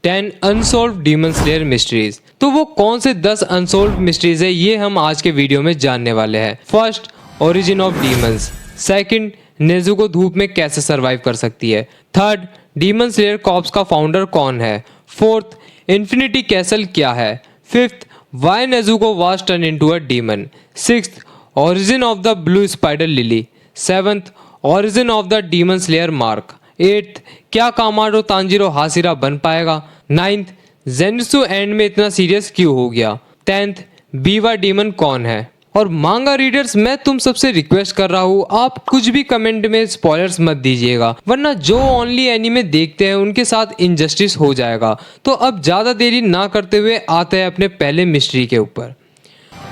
10 unsolved demon slayer mysteries. तो वो कौन से 10 अनसॉल्व्ड मिस्ट्रीज है ये हम आज के वीडियो में जानने वाले हैं। First, origin of demons. Second, Nezuko धूप में कैसे सरवाइव कर सकती है। थर्ड, डीमन स्लेयर कॉर्प्स का फाउंडर कौन है। फोर्थ, इन्फिनिटी कैसल क्या है। Fifth, why Nezuko was turn into a demon. Sixth, origin of the blue spider lily. Seventh, origin of the demon slayer mark. Eighth, क्या कामाडो Tanjiro Hashira बन पाएगा। Ninth, Zenitsu and में इतना serious क्यों हो गया। 10th, बीवा डीमन कौन है। और मांगा रीडर्स, मैं तुम सबसे रिक्वेस्ट कर रहा हूँ, आप कुछ भी कमेंट में स्पॉयलर्स मत दीजिएगा, वरना जो ओनली एनीमे देखते हैं उनके साथ इनजस्टिस हो जाएगा। तो अब ज्यादा देरी ना करते हुए आते हैं अपने पहले मिस्ट्री के ऊपर।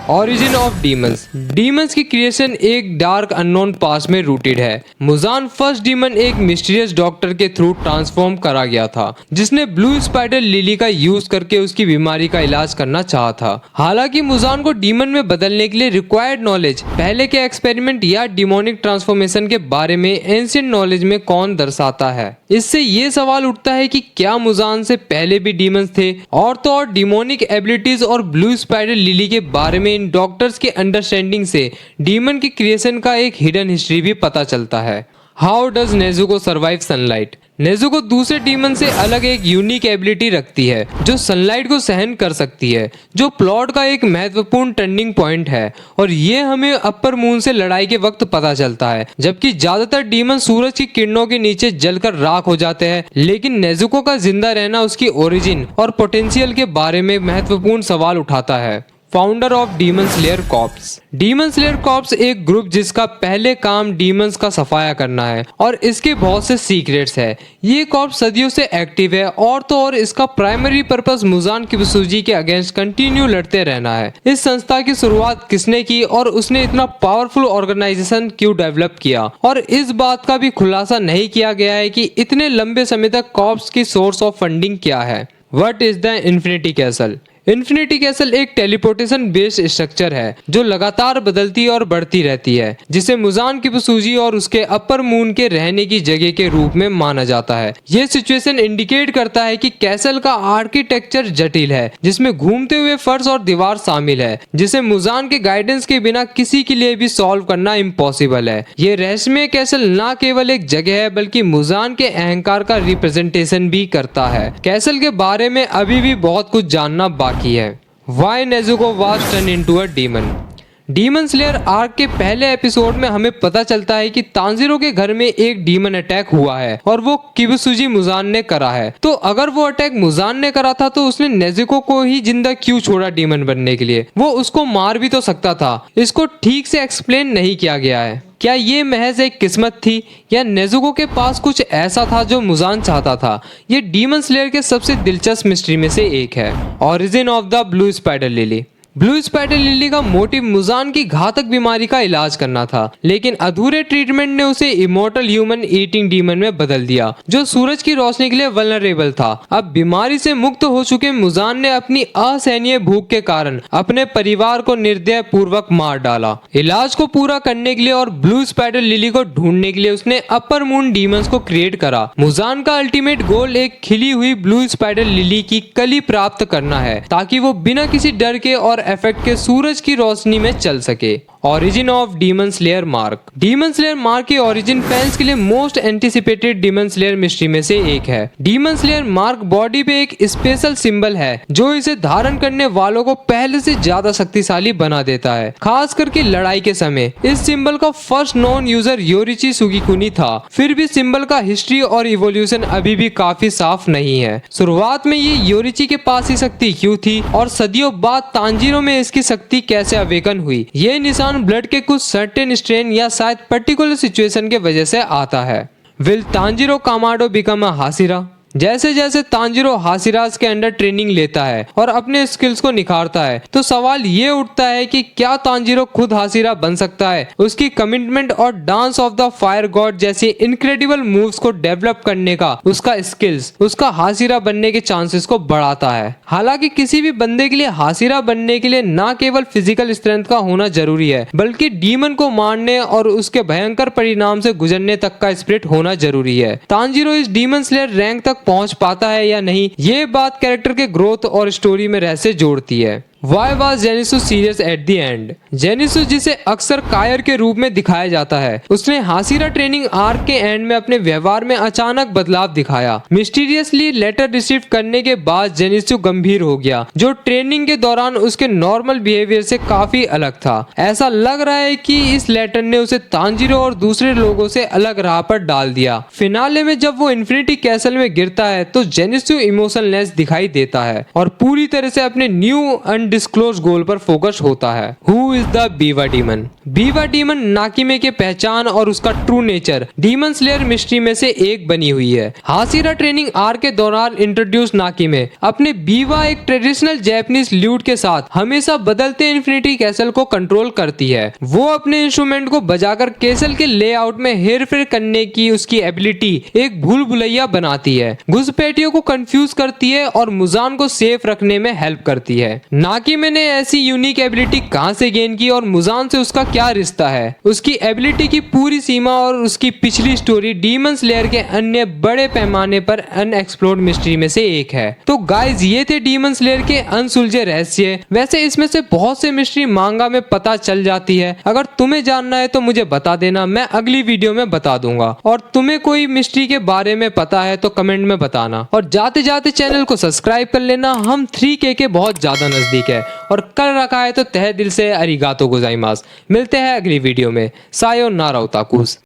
Origin of demons. डीमंस की क्रिएशन एक डार्क अननोन पास्ट में रूटेड है। मुजान फर्स्ट डीमन एक मिस्टीरियस डॉक्टर के थ्रू ट्रांसफॉर्म करा गया था, जिसने ब्लू स्पाइडर लिली का यूज करके उसकी बीमारी का इलाज करना चाहा था। हालांकि मुजान को डीमन में बदलने के लिए रिक्वायर्ड नॉलेज पहले के एक्सपेरिमेंट या डिमोनिक ट्रांसफॉर्मेशन के बारे में एंशिएंट नॉलेज में कौन दर्शाता है। इससे ये सवाल उठता है कि क्या मुजान से पहले भी डीमंस थे, और तो और डिमोनिक एबिलिटीज और ब्लू स्पाइडर लिली के बारे में इन डॉक्टर्स के अंडरस्टैंडिंग से डीमन की क्रिएशन का एक हिडन हिस्ट्री भी पता चलता है। How does Nezuko survive sunlight. Nezuko दूसरे डीमन से अलग एक यूनिक एबिलिटी रखती है जो सनलाइट को सहन कर सकती है, जो प्लॉट का एक महत्वपूर्ण टर्निंग पॉइंट है। और ये हमें अपर मून से लड़ाई के वक्त पता चलता है, जबकि ज्यादातर डीमन सूरज की किरणों के नीचे जलकर राख हो जाते हैं। लेकिन नेजुको का जिंदा रहना उसकी ओरिजिन और पोटेंशियल के बारे में महत्वपूर्ण सवाल उठाता है। Founder of demon slayer corps. Demon slayer corps एक ग्रुप जिसका पहले काम डीमंस का सफाया करना है, और इसके बहुत से सीक्रेट्स है। ये कॉर्प्स सदियों से एक्टिव है, और तो और इसका प्राइमरी पर्पस मुजान किबुसुजी के अगेंस्ट कंटिन्यू लड़ते रहना है। इस संस्था की शुरुआत किसने की और उसने इतना पावरफुल ऑर्गेनाइजेशन क्यों डेवलप किया, और इस बात का भी खुलासा नहीं किया गया है कि इतने लंबे समय तक कॉर्प्स की सोर्स ऑफ फंडिंग क्या है। What is the infinity castle. Infinity castle एक टेलीपोर्टेशन बेस्ड स्ट्रक्चर है जो लगातार बदलती और बढ़ती रहती है, जिसे मुजान किबुसुजी और उसके अपर मून के रहने की जगह के रूप में माना जाता है। ये सिचुएशन इंडिकेट करता है कि कैसल का आर्किटेक्चर जटिल है, जिसमें घूमते हुए फर्श और दीवार शामिल है, जिसे मुजान के गाइडेंस के बिना किसी के लिए भी सॉल्व करना इम्पॉसिबल है। ये रहस्यमय कैसल न केवल एक जगह है, बल्कि मुजान के अहंकार का रिप्रेजेंटेशन भी करता है। कैसल के बारे में अभी भी बहुत कुछ जानना बाकी है। Why Nezuko was turned into a demon? Demon slayer arc के पहले एपिसोड में हमें पता चलता है कि तांजीरो के घर में एक डीमन अटैक हुआ है, और वो किबुसुजी मुजान ने करा है। तो अगर वो अटैक मुजान ने करा था तो उसने नेजुको को ही जिंदा क्यों छोड़ा डीमन बनने के लिए। वो उसको मार भी तो सकता था। इसको ठीक से एक्सप्लेन नहीं किया गया है। क्या ये महज एक किस्मत थी, या नेजुको के पास कुछ ऐसा था जो मुजान चाहता था। ये डीमन स्लेयर के सबसे दिलचस्प मिस्ट्री में से एक है। Origin of the blue spider lily. Blue spider lily का मोटिव मुजान की घातक बीमारी का इलाज करना था, लेकिन अधूरे ट्रीटमेंट ने उसे इमोर्टल ह्यूमन ईटिंग डीमन में बदल दिया, जो सूरज की रोशनी के लिए वल्नरेबल था। अब बीमारी से मुक्त हो चुके मुजान ने अपनी असहनीय भूख के कारण अपने परिवार को निर्दय पूर्वक मार डाला। इलाज को पूरा करने के लिए और ब्लू स्पाइडर लिली को ढूंढने के लिए उसने अपर मून डीमंस को क्रिएट करा। मुजान का अल्टीमेट गोल एक खिली हुई ब्लू स्पाइडर लिली की कली प्राप्त करना है, ताकि वो बिना किसी डर के और इफेक्ट के सूरज की रोशनी में चल सके। Origin of demon slayer mark. Demon slayer mark की ओरिजिन फैंस के लिए most anticipated demon slayer mystery में से एक है। डीमन स्लेयर मार्क बॉडी पे एक स्पेशल सिंबल है जो इसे धारण करने वालों को पहले से ज्यादा शक्तिशाली बना देता है, खास करके लड़ाई के समय। इस सिंबल का फर्स्ट नॉन यूजर योरिची सुगिकुनी था। फिर भी सिंबल का हिस्ट्री और इवोल्यूशन अभी भी काफी साफ नहीं है। शुरुआत में ये योरिची के पास ही शक्ति क्यों थी, और सदियों बाद तांजीरो में इसकी शक्ति कैसे अवेकन हुई। ये निशान ब्लड के कुछ सर्टेन स्ट्रेन या शायद पर्टिकुलर सिचुएशन के वजह से आता है। Will Tanjiro Kamado become a Hashira. जैसे जैसे तांजीरो हाशिरास के अंडर ट्रेनिंग लेता है और अपने स्किल्स को निखारता है, तो सवाल ये उठता है कि क्या तांजीरो खुद हाशिरा बन सकता है। उसकी कमिटमेंट और dance of the fire God जैसी इनक्रेडिबल मूव्स को डेवलप करने का उसका स्किल्स उसका हाशिरा बनने के चांसेस को बढ़ाता है। हालांकि किसी भी बंदे के लिए हाशिरा बनने के लिए ना केवल फिजिकल स्ट्रेंथ का होना जरूरी है, बल्कि डीमन को मारने और उसके भयंकर परिणाम से गुजरने तक का स्पिरिट होना जरूरी है। तांजीरो इस डीमन स्लेयर रैंक तक पहुंच पाता है या नहीं, ये बात कैरेक्टर के ग्रोथ और स्टोरी में रहस्य जोड़ती है। Why was Zenitsu serious at the end? Zenitsu, जिसे अक्सर कायर के रूप में दिखाया जाता है, उसने हाशिरा ट्रेनिंग आर्क के एंड में अपने व्यवहार में अचानक बदलाव दिखाया। मिस्टीरियसली लेटर रिसीव करने के बाद जेनिसु गंभीर हो गया, जो ट्रेनिंग के दौरान उसके नॉर्मल बिहेवियर से काफी अलग था। ऐसा लग रहा है कि इस लेटर ने उसे तांजीरो और दूसरे लोगों से अलग राह पर डाल दिया। फिनाले में जब वो इन्फिनिटी कैसल में गिरता है तो जेनिसु इमोशनलेस दिखाई देता है और पूरी तरह से अपने न्यू डिस्क्लोज गोल पर फोकस होता है। Who is the Biwa demon? Biwa demon Nakime के पहचान और उसका true nature demon slayer mystery में से एक बनी हुई है। हाशिरा ट्रेनिंग आर्क के दौरान इंट्रोड्यूस नाकिमे अपने बीवा, एक ट्रेडिशनल जैपनीज ल्यूट के साथ, हमेशा बदलते इन्फिनिटी कैसल को कंट्रोल करती है। वो अपने इंस्ट्रूमेंट को बजाकर कैसल के लेआउट में हेरफेर करने की उसकी एबिलिटी एक भूल भुलैया बनाती है, घुसपैठियों को कंफ्यूज करती है और मुजान को सेफ रखने में हेल्प करती है। नाकिमे ने ऐसी यूनिक एबिलिटी कहां से गेन की और मुजान से उसका क्या रिश्ता है? उसकी एबिलिटी की पूरी सीमा और उसकी पिछली स्टोरी डीमन स्लेयर के अन्य बड़े पैमाने पर अनएक्सप्लोर्ड मिस्ट्री में से एक है। तो गाइज, ये थे डीमन स्लेयर के अनसुलझे रहस्य। वैसे इसमें से बहुत से मिस्ट्री मांगा में पता चल जाती है। अगर तुम्हें जानना है तो मुझे बता देना, मैं अगली वीडियो में बता दूंगा। और तुम्हें कोई मिस्ट्री के बारे में पता है तो कमेंट में बताना। और जाते जाते चैनल को सब्सक्राइब कर लेना, हम 3K के बहुत ज्यादा नजदीक है और कर रखा है तो तहे दिल से अरिगातो गोजाइमास। मिलते हैं अगली वीडियो में। सायोनारा ओताकुस।